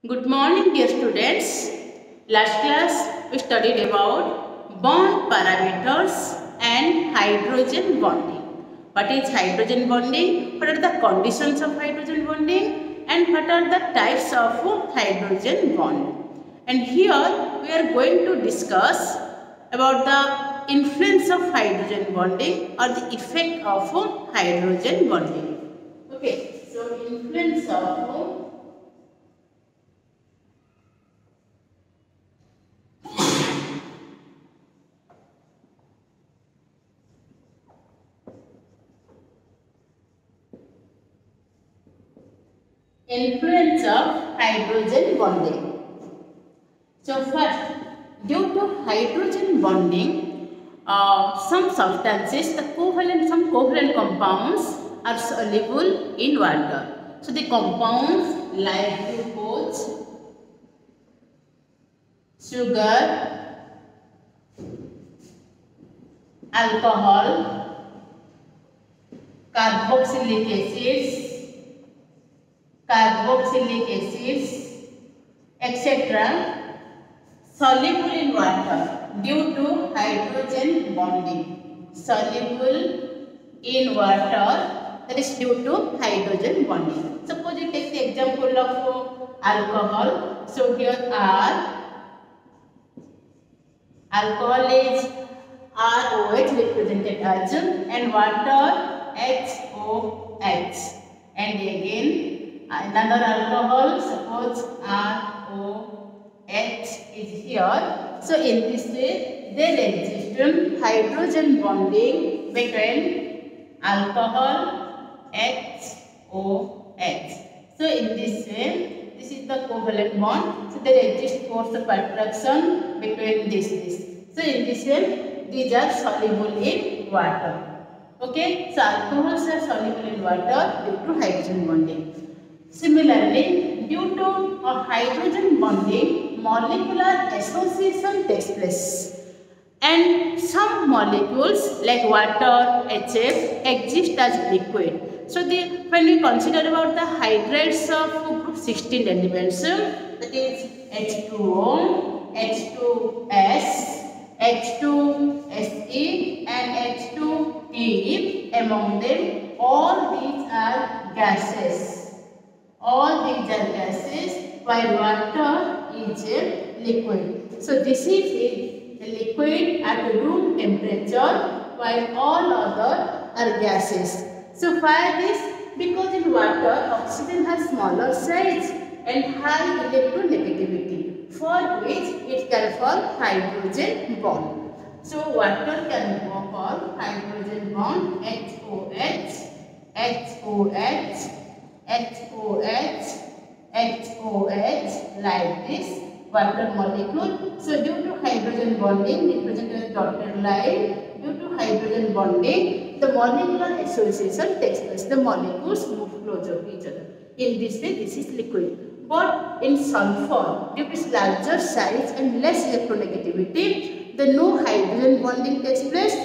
Good morning, dear students. Last class we studied about bond parameters and hydrogen bonding. What is hydrogen bonding? What are the conditions of hydrogen bonding? And what are the types of hydrogen bond? And here we are going to discuss about the influence of hydrogen bonding or the effect of hydrogen bonding. Okay, so influence of influence of hydrogen bonding. So first, due to hydrogen bonding, some substances, some covalent compounds are soluble in water. So the compounds like glucose, sugar, alcohol, carboxylic acids, etc. soluble in water due to hydrogen bonding. Soluble in water, that is due to hydrogen bonding. Suppose you take the example of alcohol. So here alcohol is ROH represented as, and water HOH. And again another alcohol, suppose ROH is here. So in this way there exists hydrogen bonding between alcohol HOH. So in this way, this is the covalent bond. So there exists force of attraction between this. So in this way, these are soluble in water. Okay, so alcohols are soluble in water due to hydrogen bonding. Similarly, due to a hydrogen bonding, molecular association takes place. And some molecules like water, HF exist as liquid. So when we consider about the hydrides of group 16 elements, that is H2O, H2S, H2Se and H2Te, among them all these are gases. All these are gases while water is a liquid. So this is a liquid at room temperature while all other are gases. So why this? Because in water oxygen has smaller size and high electronegativity, for which it can form hydrogen bond. So water can form hydrogen bond HOH, HOH, HOH, HOH like this water molecule. So due to hydrogen bonding, represented as dotted line, due to hydrogen bonding, the molecular association takes place. The molecules move closer to each other. In this way, this is liquid. But in sulfur, due to its larger size and less electronegativity, the no hydrogen bonding takes place.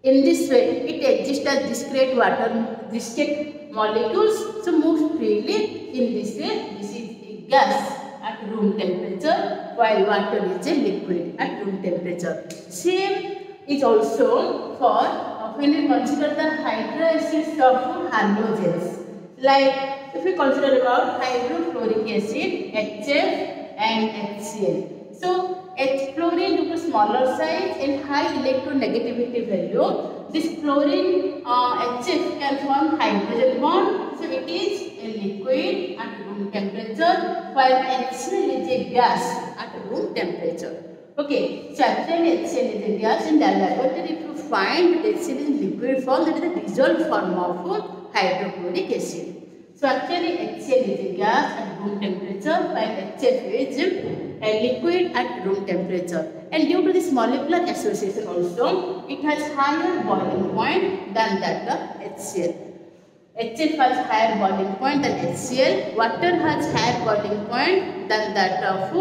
In this way, it exists as discrete molecules, so moves freely. In this way, this is a gas at room temperature, while water is a liquid at room temperature. Same is also for when we consider the hydroacids of halogens. Like if we consider about hydrofluoric acid, HF and HCl. So H-fluorine due to smaller size and high electronegativity value, this fluorine HF can form hydrogen bond. So it is a liquid at room temperature, while HCl is a gas at room temperature. Okay, so actually HCl is a gas in the laboratory. If you find that HCl is in liquid form, that is a dissolved form of hydrochloric acid. So actually HCl is a gas at room temperature, while HF is a liquid at room temperature. And due to this molecular association also, it has higher boiling point than that of HCl. HF has higher boiling point than HCl. Water has higher boiling point than that of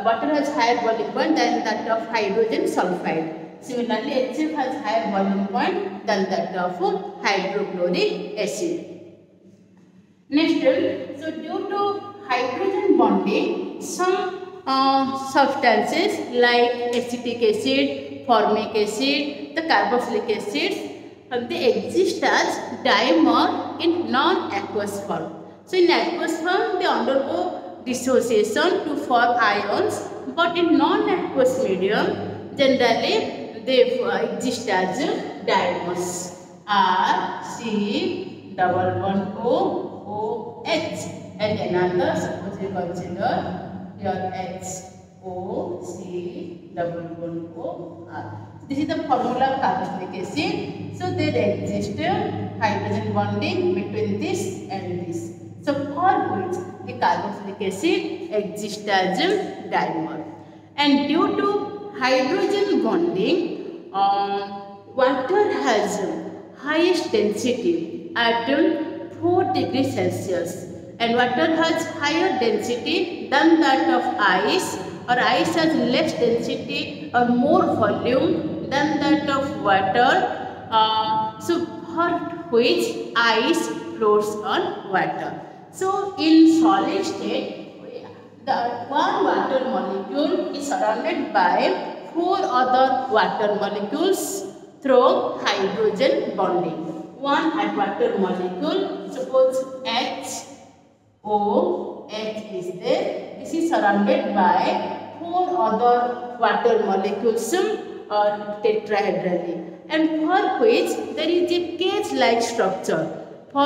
water has higher boiling point than that of hydrogen sulfide. Similarly, HF has higher boiling point than that of hydrochloric acid. Next, so bonding, some substances like acetic acid, formic acid, the carboxylic acids, they exist as dimer in non-aqueous form. So in aqueous form, they undergo dissociation to form ions, but in non-aqueous medium, generally they exist as dimers. R, C, double bond O, O, H, and another, suppose we consider your H, O, C, double bond O, R. This is the formula of carboxylic acid. So there exists hydrogen bonding between this and this. So for which the carboxylic acid exists as a dimer. And due to hydrogen bonding, water has highest density at 4 degrees Celsius, and water has higher density than that of ice, or ice has less density or more volume than that of water. So for which ice floats on water. So in solid state, the one water molecule is surrounded by 4 other water molecules through hydrogen bonding. One water molecule, suppose H, O, H is there. This is surrounded by 4 other water molecules tetrahedrally, and for which there is a cage-like structure. So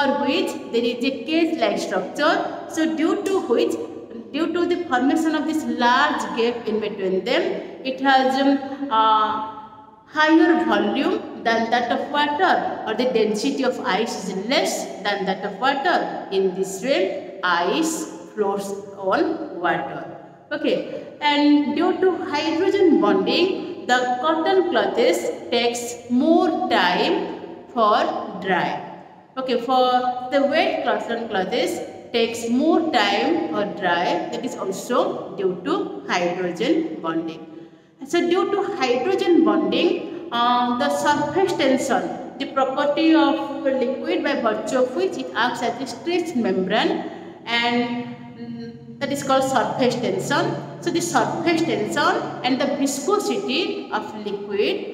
due to the formation of this large gap in between them, it has higher volume than that of water, or the density of ice is less than that of water. In this way, ice floats on water. Okay, and due to hydrogen bonding, the cotton clothes takes more time for dry. Okay, for the wet cotton clothes takes more time for dry. That is also due to hydrogen bonding. So due to hydrogen bonding, the surface tension, the property of liquid by virtue of which it acts as a stretched membrane, and that is called surface tension. So the surface tension and the viscosity of liquid,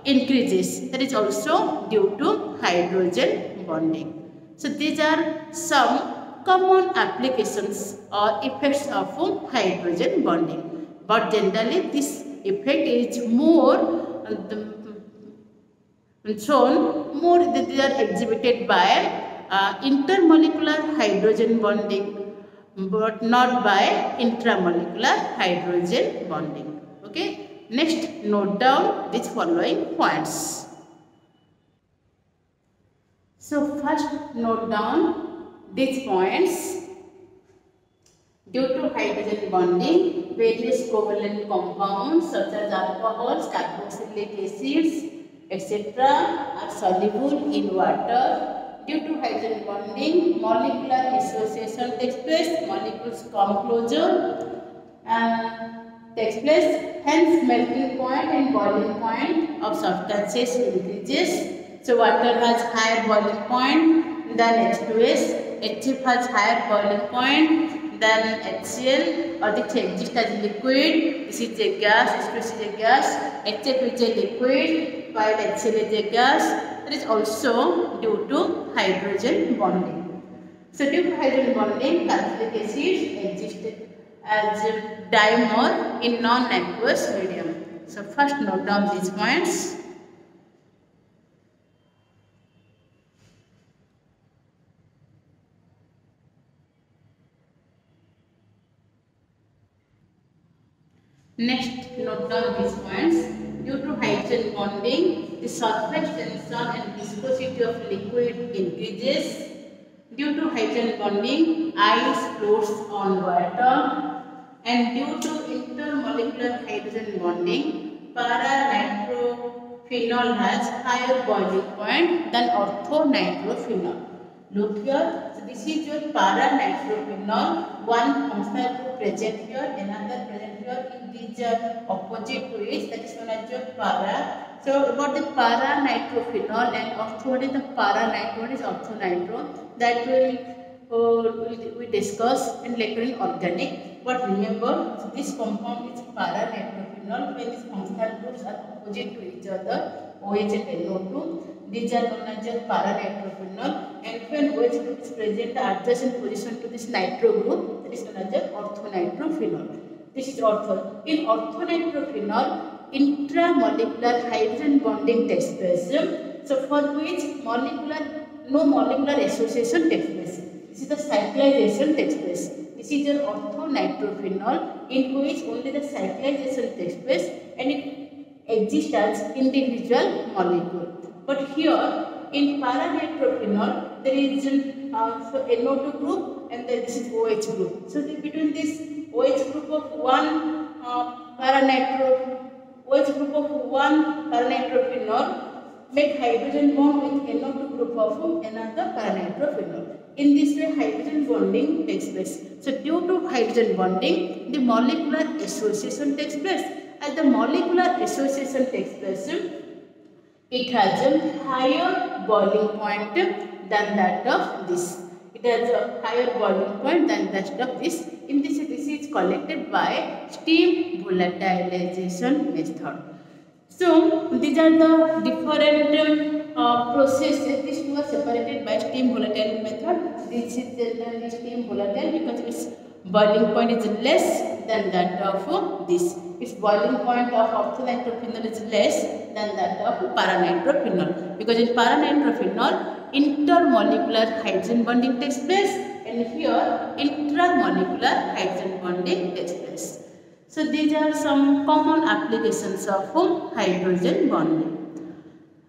increases. That is also due to hydrogen bonding. So these are some common applications or effects of hydrogen bonding. But generally this effect is more they are exhibited by intermolecular hydrogen bonding, but not by intramolecular hydrogen bonding. Okay. Next, note down these following points. So first, note down these points. Due to hydrogen bonding, various covalent compounds such as alcohols, carboxylic acids, etc. are soluble in water. Due to hydrogen bonding, molecular association takes place, molecules come closer and takes place. Hence, melting point and boiling point of substances increases. So, water has higher boiling point than H2S. HF has higher boiling point than HCl, or this exists as liquid. This is a gas, H2S is a gas, HF is a liquid, while HCl is a gas. That is also due to hydrogen bonding. So, due to hydrogen bonding, carboxylic acids exist as a dimer in non-aqueous medium. So first note down these points. Next, note down these points. Due to hydrogen bonding, the surface tension and viscosity of liquid increases. Due to hydrogen bonding, ice floats on water. And due to intermolecular hydrogen bonding, para-nitrophenol has higher boiling point than ortho-nitrophenol. Look here, so this is your para-nitrophenol. One functional group present here, another present here. It is opposite to it, that is known as your para. So about the para-nitrophenol and ortho, what is the para-nitro, what is ortho-nitro? That will we discuss and later in organic. But remember, this compound is para-nitrophenol when these functional groups are opposite to each other, OH and NO2. These are known as para-nitrophenol, and when OH group is present adjacent position to this nitro group, that is known as orthonitrophenol. This is ortho. In orthonitrophenol, intramolecular hydrogen bonding takes place. So for which no molecular association takes place. This is the cyclization takes place. This is your orthonitrophenol in which only the cyclization takes place and it exists as individual molecule. But here in para-nitrophenol there is NO2 group and then this is OH group. So between this OH group of one para-nitrophenol make hydrogen bond with NO2 group of another para-nitrophenol. In this way, hydrogen bonding takes place. So, due to hydrogen bonding, the molecular association takes place. As the molecular association takes place, it has a higher boiling point than that of this. It has a higher boiling point than that of this. In this, this is collected by steam volatilization method. So, these are the different processes. These two are separated by steam volatile method. This is generally steam volatile because its boiling point is less than that of this. Its boiling point of orthonitrophenol is less than that of para-nitrophenol. Because in para-nitrophenol, intermolecular hydrogen bonding takes place and here intramolecular hydrogen bonding takes place. So these are some common applications of hydrogen bonding.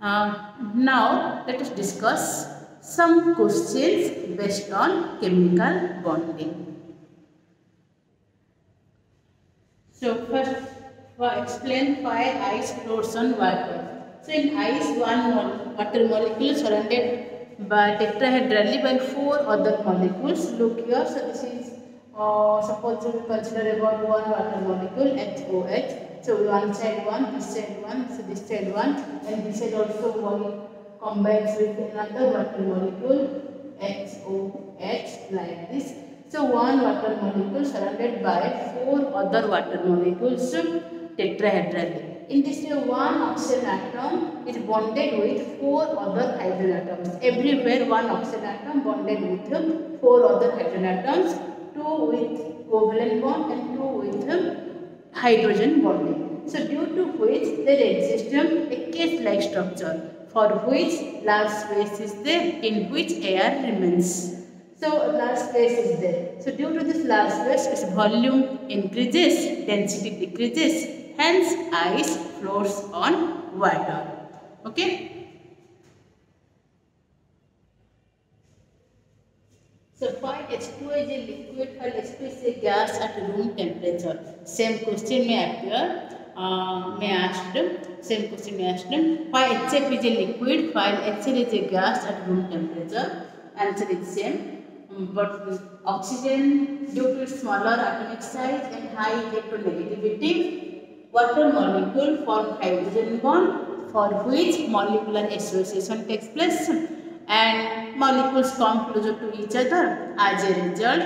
Now let us discuss some questions based on chemical bonding. So first, explain why ice floats on water. So in ice, one water molecule surrounded by tetrahedrally by 4 other molecules. Look here. So this is suppose we consider about one water molecule HOH. So one side one, this side one, so this side one, and this side also one combines with another water molecule HOH like this. So one water molecule surrounded by 4 other water molecules tetrahedrally. In this way, one oxygen atom is bonded with 4 other hydrogen atoms. Everywhere one oxygen atom bonded with 4 other hydrogen atoms. 2 with covalent bond and 2 with hydrogen bonding. So due to which there exists a case-like structure for which large space is there in which air remains. So large space is there. So due to this large space, its volume increases, density decreases, hence ice floats on water. Okay. So while H2 is a liquid, while H2 is a gas at room temperature. Same question may appear, same question may asked. Why HF is a liquid, while HCl is a gas at room temperature? Answer is same. But oxygen, due to its smaller atomic size and high electronegativity, water molecule form hydrogen bond for which molecular association takes place. And molecules come closer to each other. As a result,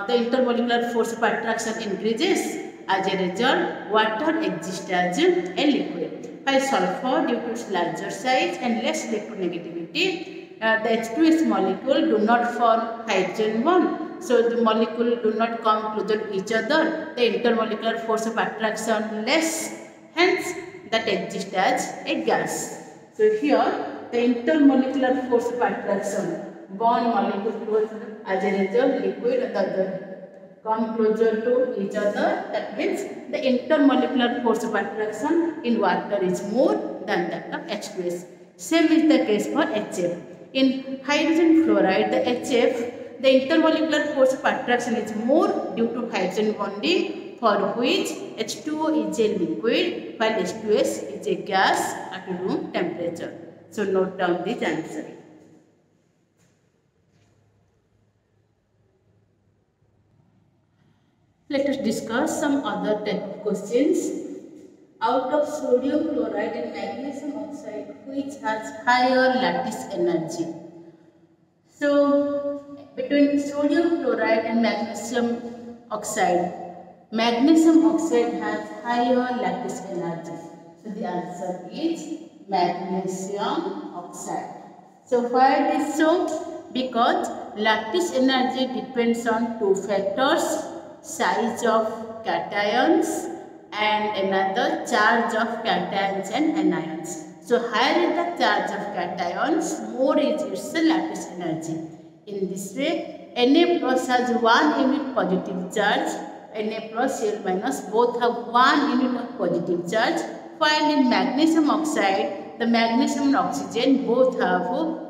the intermolecular force of attraction increases. As a result, water exists as a liquid. While sulfur, due to its larger size and less electronegativity, the H2S molecule do not form hydrogen bond. So the molecule do not come closer to each other. The intermolecular force of attraction less. Hence, that exists as a gas. So here, the intermolecular force of attraction, bond molecules as a result liquid and the other come closer to each other. That means the intermolecular force of attraction in water is more than that of H2S. Same is the case for HF. In hydrogen fluoride, the HF, the intermolecular force of attraction is more due to hydrogen bonding, for which H2O is a liquid while H2S is a gas at room temperature. So note down this answer. Let us discuss some other type of questions. Out of sodium chloride and magnesium oxide, which has higher lattice energy? So between sodium chloride and magnesium oxide. Magnesium oxide has higher lattice energy. So the answer is magnesium oxide. So why it is so? Because lattice energy depends on two factors, size of cations and another charge of cations and anions. So higher is the charge of cations, more is its lattice energy. In this way, Na plus has 1 unit positive charge, Na plus Cl minus both have 1 unit of positive charge, while in magnesium oxide, the magnesium and oxygen both have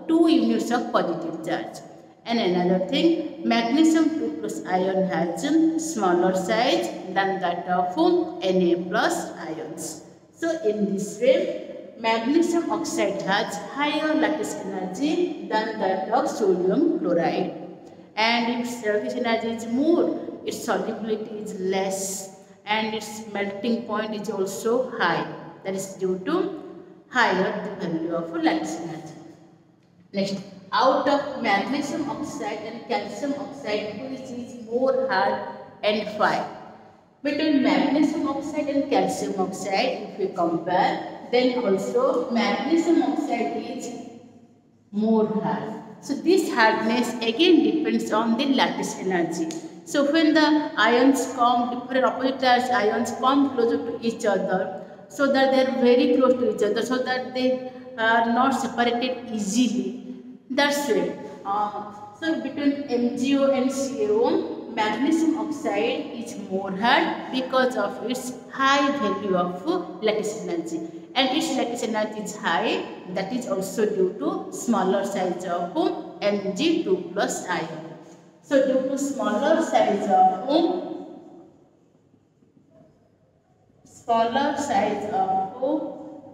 2 units of positive charge. And another thing, magnesium 2 plus ion has smaller size than that of Na plus ions. So in this way, magnesium oxide has higher lattice energy than that of sodium chloride. And its lattice energy is more, its solubility is less, and its melting point is also high. That is due to higher the value of lattice energy. Next, out of magnesium oxide and calcium oxide, which is more hard and fine? Between magnesium oxide and calcium oxide, if we compare, then also magnesium oxide is more hard. So this hardness again depends on the lattice energy. So when the ions come, different opposite charged ions come closer to each other, so that they are very close to each other, so that they are not separated easily. That's it. So between MgO and CaO, magnesium oxide is more hard because of its high value of lattice energy. And its lattice energy is high, that is also due to smaller size of Mg2 plus ion. So due to smaller size of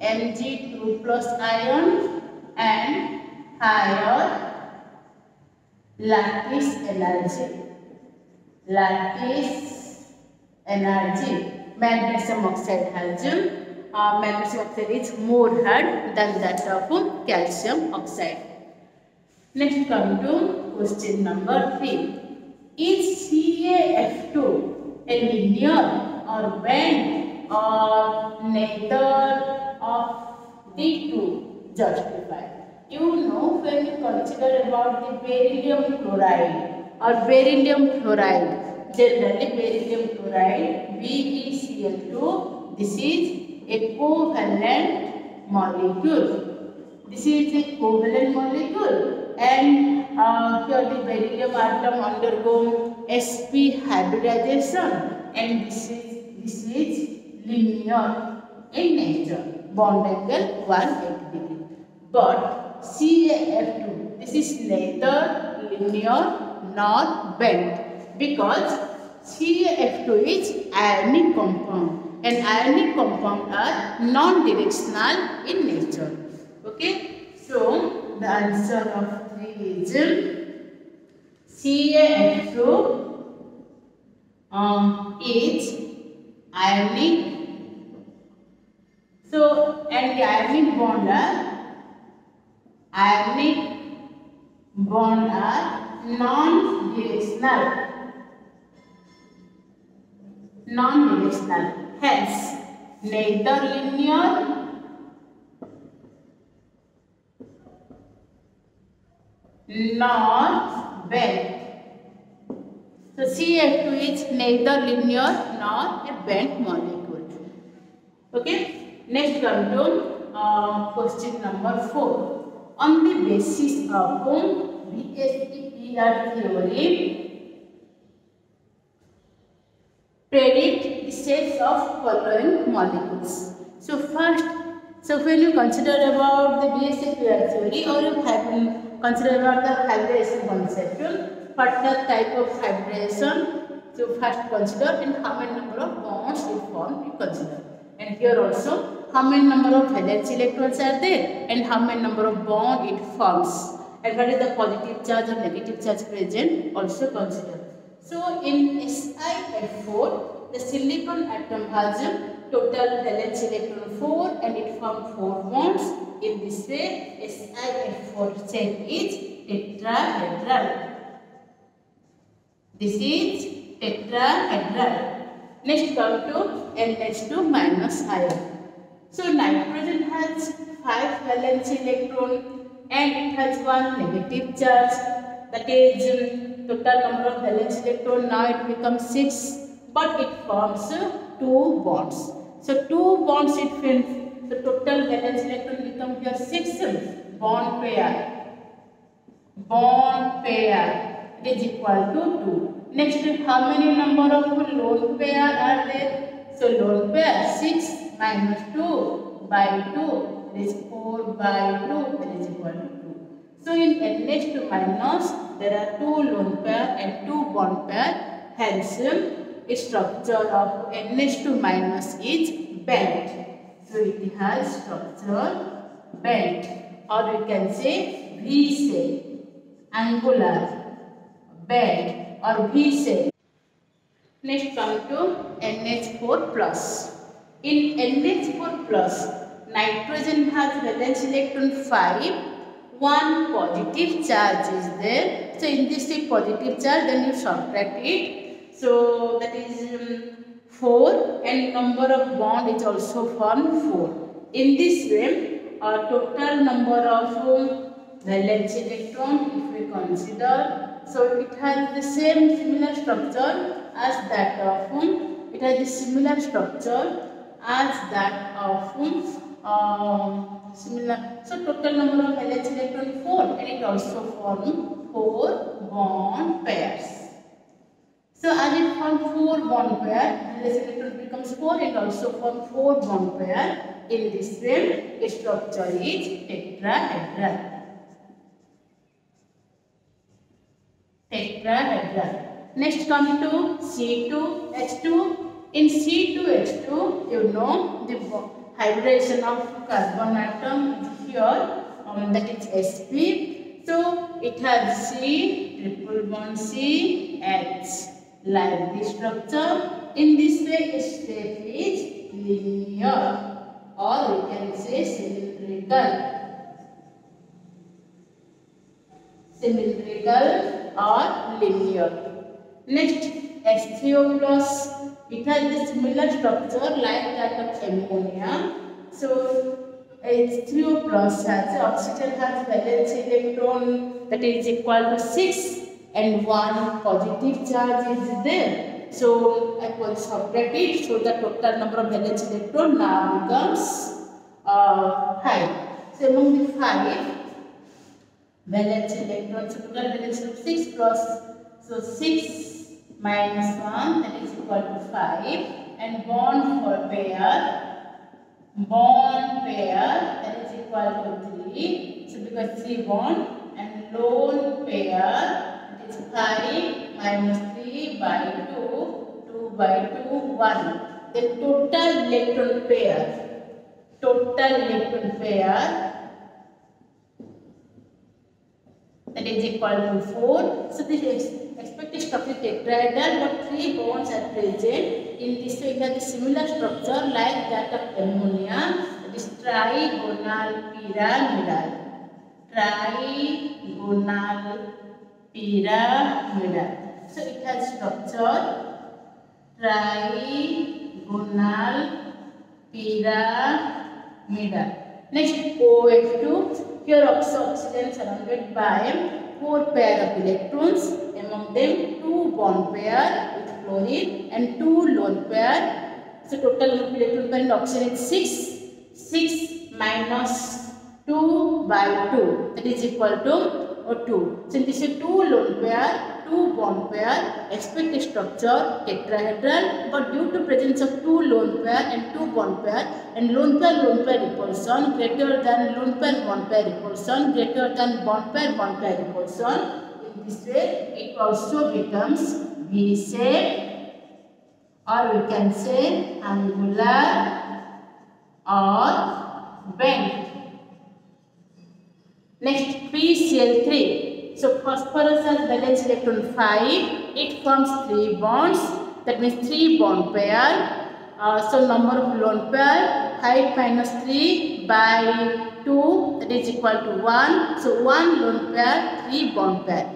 Mg2 plus ion and higher lattice energy, magnesium oxide has magnesium oxide is more hard than that of calcium oxide. Next, come to question number 3. Is CaF2 a linear or band or neither of the two? Justify. You know, when you consider about the beryllium chloride or beryllium fluoride, generally beryllium chloride BeCl2, this is a covalent molecule. This is a covalent molecule, and here the beryllium atom undergo sp hybridization, and this is linear in nature, bond angle 180 degree. But CaF2, this is neither linear nor bent, because CaF2 is ionic compound, and ionic compounds are non-directional in nature. Okay, so the answer of 3 is CaF2 is ionic. So, and the ionic bond are non-directional, hence neither linear nor bent. So CF2 is neither linear nor a bent molecule. Okay, next come to question number 4. On the basis of BSEPR theory, predict the shapes of following molecules. So first, when you consider about the BSEPR theory, or you have consider about the hybridization concept, what the type of hybridization, so first consider, and how many number of bonds it form, you consider. And here also, how many number of valence electrons are there, and how many number of bond it forms, and what is the positive charge or negative charge present, also consider. So in SiF4, the silicon atom has total valence electron 4, and it forms 4 bonds. In this way, SiF4 shape is tetrahedral. This is tetrahedral. Next come to NH2 minus ion. So nitrogen has 5 valence electron and it has one negative charge. That is total number of valence electron. Now it becomes 6, but it forms 2 bonds. So 2 bonds it forms. So total valence electron becomes here 6 bond pair. Bond pair is equal to 2. Next, how many number of lone pair are there? So lone pair 6 minus 2 by 2 is 4 by 2 that is equal to 2. So in NH2 minus there are 2 lone pair and 2 bond pair. Hence, structure of NH2 minus is bent. So it has structure bent, or we can say V shape, angular, bent or V shape. Next come to NH4 plus. In NH4 plus, nitrogen has valence electron 5, one positive charge is there. So in this positive charge, then you subtract it. So that is 4 and number of bond is also formed 4. In this way, total number of valence electron if we consider, so it has the similar structure as that of so total number of valence electron 4 and it also forms 4 bond pairs. So as it forms 4 bond pair, valence electron becomes 4 and also forms 4 bond pair. In this way, its structure is tetrahedral. Next come to C2H2. In C2H2, you know the hybridization of carbon atom is here, that is sp. So it has C, triple bond C, H, like this structure. In this way, its shape is linear, or we can say cylindrical or linear. Next, H3O plus, it has the similar structure like that of ammonia. So H3O plus has oxygen has valence electron that is equal to 6 and one positive charge is there. So I will subtract it, so the total number of valence electron now becomes 5. So among the 5 valence electrons, so total valence of 6 plus, so 6 minus 1 that is equal to 5, and bond pair that is equal to 3. So because 3 bond, and lone pair that is 5 minus 3 by 2 by 2 1. The total electron pair that is equal to 4. So this is expected structure tetrahedral, but 3 bonds are present. In this way, it has a similar structure like that of ammonia, that is trigonal pyramidal. So it has structure trigonal pyramidal. Next, OH2. Here also oxygen surrounded by 4 pair of electrons, among them 2 bond pair with fluorine and 2 lone pair. So total number of electron pair in oxygen is 6 minus 2 by 2 that is equal to 2. So this is 2 lone pair, 2 bond pair, expect structure tetrahedral, but due to presence of 2 lone pair and 2 bond pair, and lone pair repulsion greater than lone pair bond pair repulsion greater than bond pair repulsion, in this way it also becomes V shape, or we can say angular or bent. Next, PCl3. So phosphorus has valence electron 5. It forms 3 bonds. That means 3 bond pair. So number of lone pair 5 minus 3 by 2 that is equal to 1. So 1 lone pair, 3 bond pair.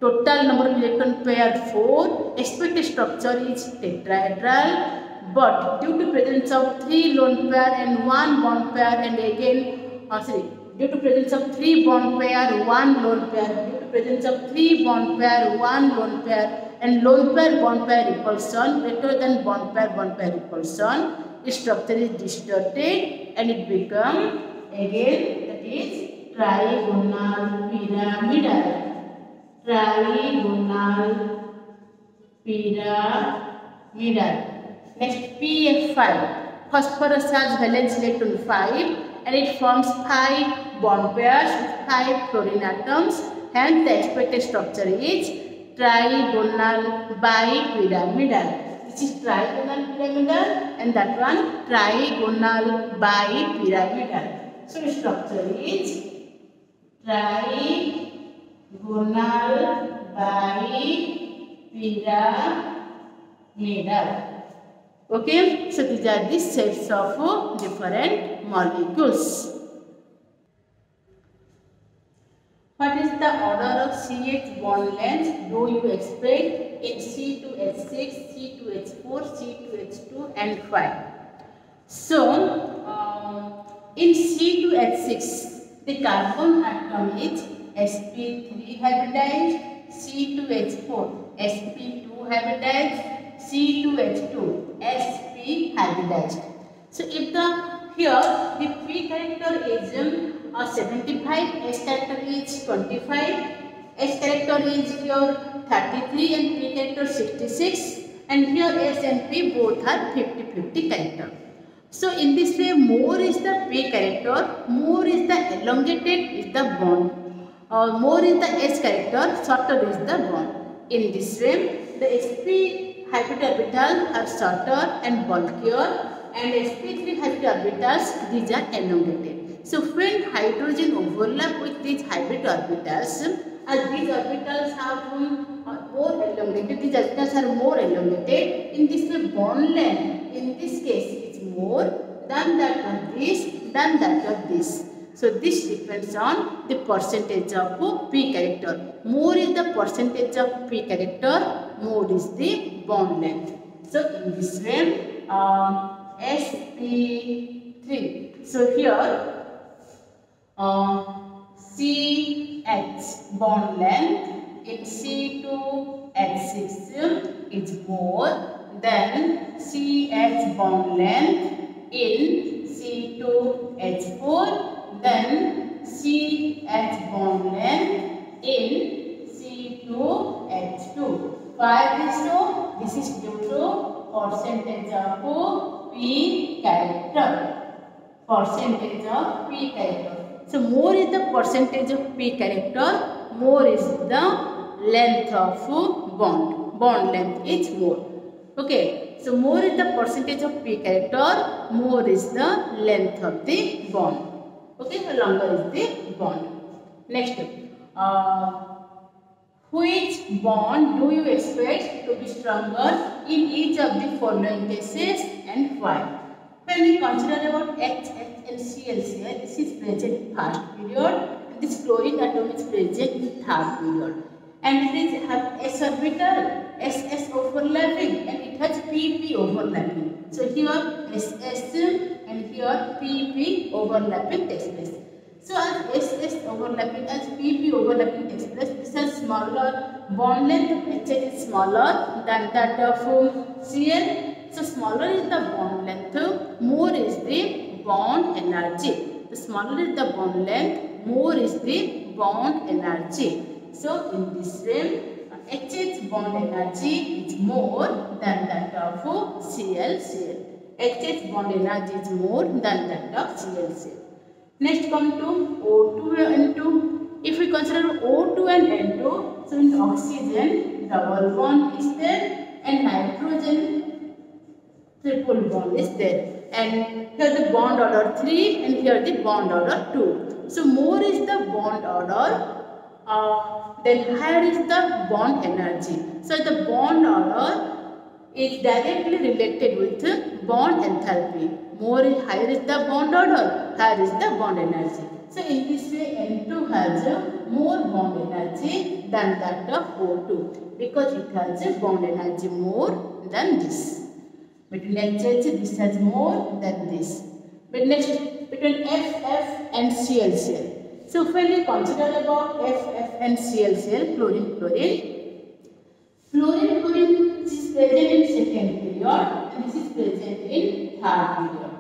Total number of electron pair 4. Expected structure is tetrahedral, but due to presence of 3 lone pair and 1 bond pair, and again due to presence of 3 bond pair 1 lone pair, due to presence of 3 bond pair 1 lone pair, and lone pair bond pair repulsion greater than bond pair repulsion, its structure is distorted and it becomes again that is trigonal pyramidal. Trigonal pyramidal. Next, PF5. Phosphorus has valence electron 5 and it forms 5 bond pairs with 5 fluorine atoms. Hence, the expected structure is trigonal bipyramidal. This is trigonal pyramidal and that one trigonal bipyramidal. So, the structure is trigonal bipyramidal. Okay, so these are the sets of different molecules. What is the order of CH bond length do you expect in C2H6, C2H4, C2H2 and 5? So, in C2H6, the carbon atom is sp3 hybridized, C2H4 sp2 hybridized, C2H2 sp hybridized. So if here the p character is 75, s character is 25, s character is here 33 and p character 66, and here s and p both are 50-50 character. So in this way, more is the p character, more is the elongated is the bond. More is the s character, shorter is the bond. In this way, the sp hybrid orbitals are shorter and bulkier, and sp3 hybrid orbitals, these are elongated. So when hydrogen overlap with these hybrid orbitals, as these orbitals have more elongated, these orbitals are more elongated. In this way, bond length in this case is more than that of this, than that of this. So this depends on the percentage of p character. More is the percentage of p character, more is the bond length. So in this way, sp3. So here CH bond length in C2H6 is more than CH bond length in C2H4, then CH bond length in C2H2. Why this so? This is due to percentage of p character. Percentage of p character. So more is the percentage of p character, more is the length of bond. Bond length is more. Okay. So more is the percentage of p character, more is the length of the bond. Okay, so longer is the bond. Next, which bond do you expect to be stronger in each of the following cases and why? When we consider about HH and ClCl, this is present in first period, and this chlorine atom is present in third period. And it has s orbital, SS overlapping, and it has PP overlapping. So here SS and here PP overlapping takes place. So as SS overlapping, as PP overlapping takes place, this has smaller bond length, HH is smaller than that of Cl. So smaller is the bond length, more is the bond energy. The smaller is the bond length, more is the bond energy. So in this way, HH bond energy is more than that of ClCl. HH bond energy is more than that of ClCl. Next come to O2 and N2. If we consider O2 and N2, so in oxygen double bond is there and nitrogen triple bond is there. And here the bond order 3 and here the bond order 2. So more is the bond order, then higher is the bond energy. So the bond order is directly related with bond enthalpy. Higher is the bond order, higher is the bond energy. So in this way, N2 has more bond energy than that of O2 because it has a bond energy more than this. Between HH, this has more than this. But next, between FF and ClCl. So when we consider about FF and ClCl, fluorine, this is present in second period and this is present in third period.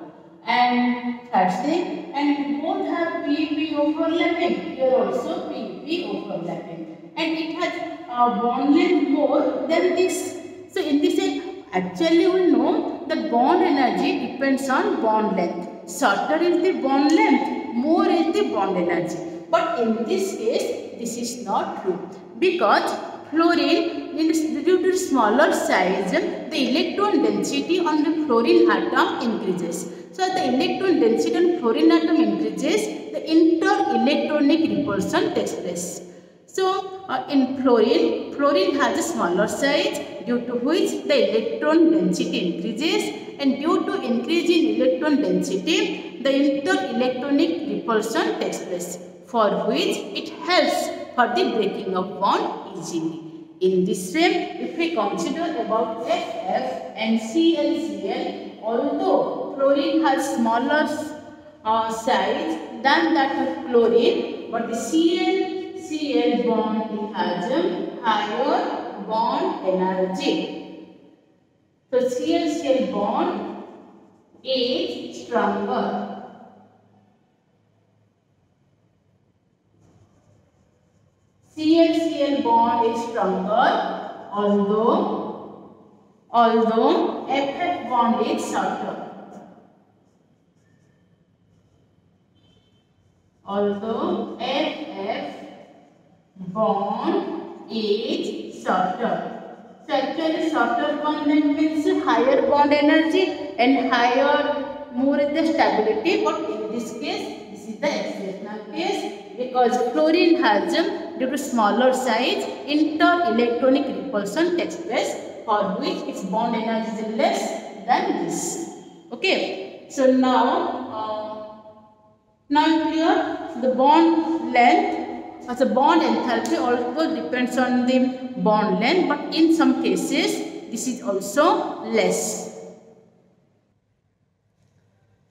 And third thing, and both have PP overlapping. Here also PP overlapping, and it has a bond length more than this. So in this case, actually we know that bond energy depends on bond length. Shorter is the bond length, more is the bond energy. But in this case, this is not true because fluorine, due to smaller size, the electron density on the fluorine atom increases. So as the electron density on fluorine atom increases, the inter-electronic repulsion takes place. So in fluorine has a smaller size due to which the electron density increases, and due to increase in electron density, the inter-electronic repulsion takes place, for which it helps for the breaking of bond easily. In this way, if we consider about FF and ClCl, although fluorine has smaller size than that of chlorine, but the ClCl bond has a higher bond energy. So ClCl bond is stronger. ClCl bond is stronger, although FF bond is shorter. Although FF bond is shorter. So actually shorter bond length means higher bond energy and more is the stability, but in this case, this is the exceptional case because fluorine has, due to smaller size, inter-electronic repulsion takes place, for which its bond energy is less than this. Okay, so now clear. The bond length, as a bond enthalpy also depends on the bond length, but in some cases this is also less.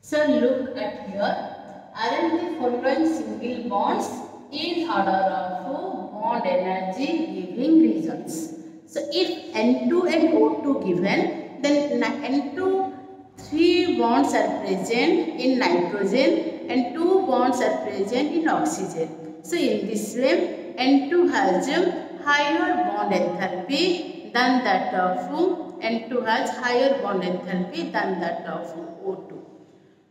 So look at here. Aren't the following single bonds in order of bond energy giving regions? So if N2 and O2 given, then N2 3 bonds are present in nitrogen and 2 bonds are present in oxygen. So in this way, N2 has a higher bond enthalpy than that of N2 has higher bond enthalpy than that of O2.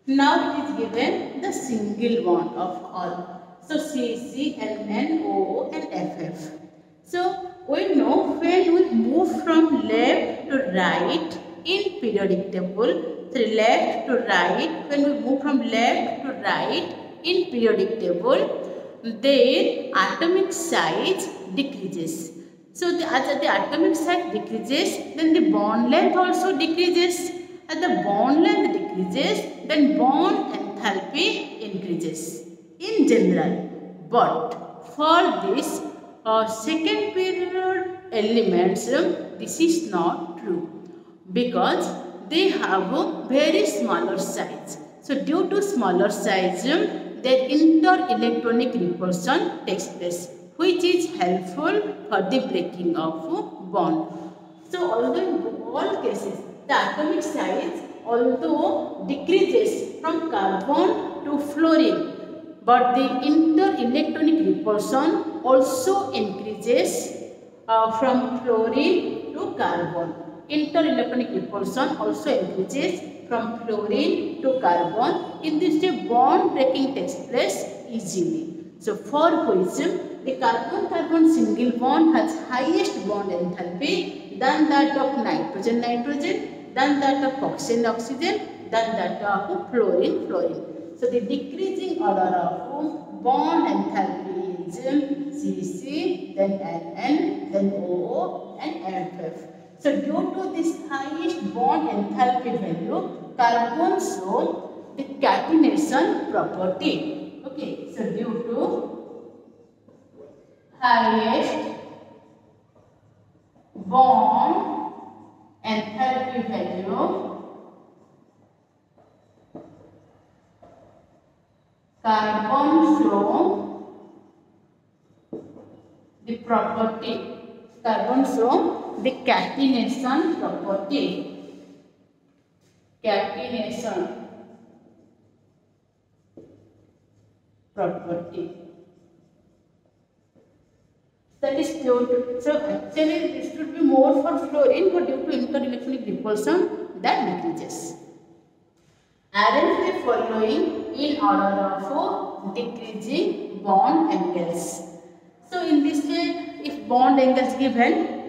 Now it is given the single bond of all. So CC, NN, OO and FF. So we know when we move from left to right in periodic table, left to right, when we move from left to right in periodic table, their atomic size decreases. So as the atomic size decreases, then the bond length also decreases. As the bond length decreases, then bond enthalpy increases in general. But for this second period elements, this is not true because they have a very smaller size. So due to smaller size, their inter-electronic repulsion takes place, which is helpful for the breaking of bond. So although in all cases, the atomic size although decreases from carbon to fluorine, but the inter-electronic repulsion also increases from fluorine to carbon. Inter-electronic repulsion also increases from fluorine to carbon. In this way, bond breaking takes place easily. So for which the carbon-carbon single bond has highest bond enthalpy than that of nitrogen-nitrogen, than that of oxygen-oxygen, than that of fluorine-fluorine. So the decreasing order of bond enthalpy is CC, then NN, then OO and FF. So due to this highest bond enthalpy value, carbon show the catenation property. Okay, so due to highest bond enthalpy value, carbon show the property, carbon show the catenation property, catenation property. That is pure. So actually this should be more for fluorine, but due to interelectronic repulsion that decreases. Arrange the following in order of decreasing bond angles. So in this way, if bond angles given,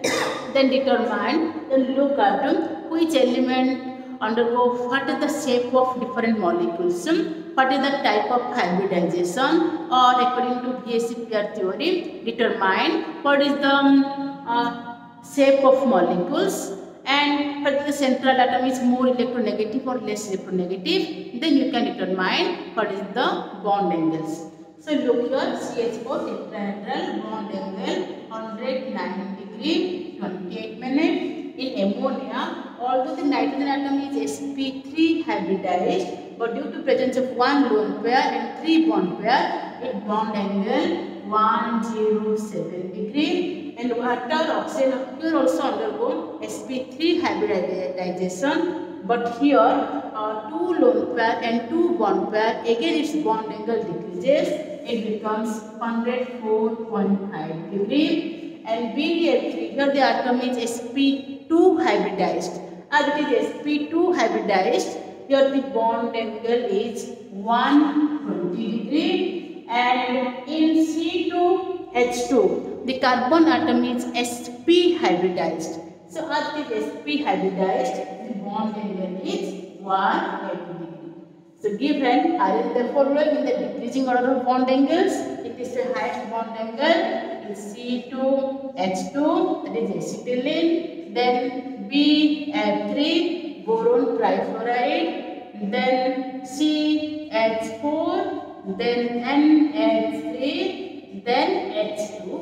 then determine, then look at which element undergo, what is the shape of different molecules, what is the type of hybridization, or according to VSE pair theory, determine what is the shape of molecules, and whether the central atom is more electronegative or less electronegative, then you can determine what is the bond angles. So look here, CH4 tetrahedral bond angle 109 degree 28 minutes. In ammonia, although the nitrogen atom is sp3 hybridized, but due to presence of one lone pair and 3 bond pair, its bond angle 107 degree. And water, oxygen here also undergo sp3 hybridization, but here 2 lone pair and 2 bond pair, again its bond angle decreases, it becomes 104.5 degree. And BDF3, here the atom is sp2 hybridized, as it is sp2 hybridized, here the bond angle is 120 degree. And in C2H2, the carbon atom is sp hybridized. So as it is sp hybridized, the bond angle is 180 degree. So given are the following in the decreasing order of bond angles, it is the highest bond angle in C2H2, that is acetylene, then BF3 boron trifluoride, then CH4, then NH3, then H2O.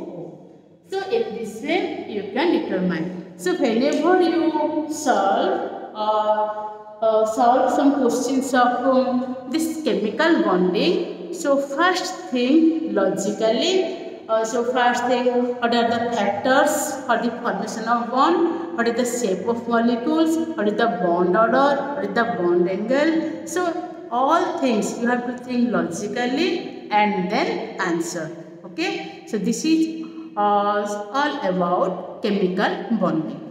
So in this way you can determine. So whenever you solve some questions of this chemical bonding, so first thing logically, first thing, what are the factors for the formation of bond, what is the shape of molecules, what is the bond order, what is the bond angle. So all things you have to think logically and then answer. Okay, so this is all about chemical bonding.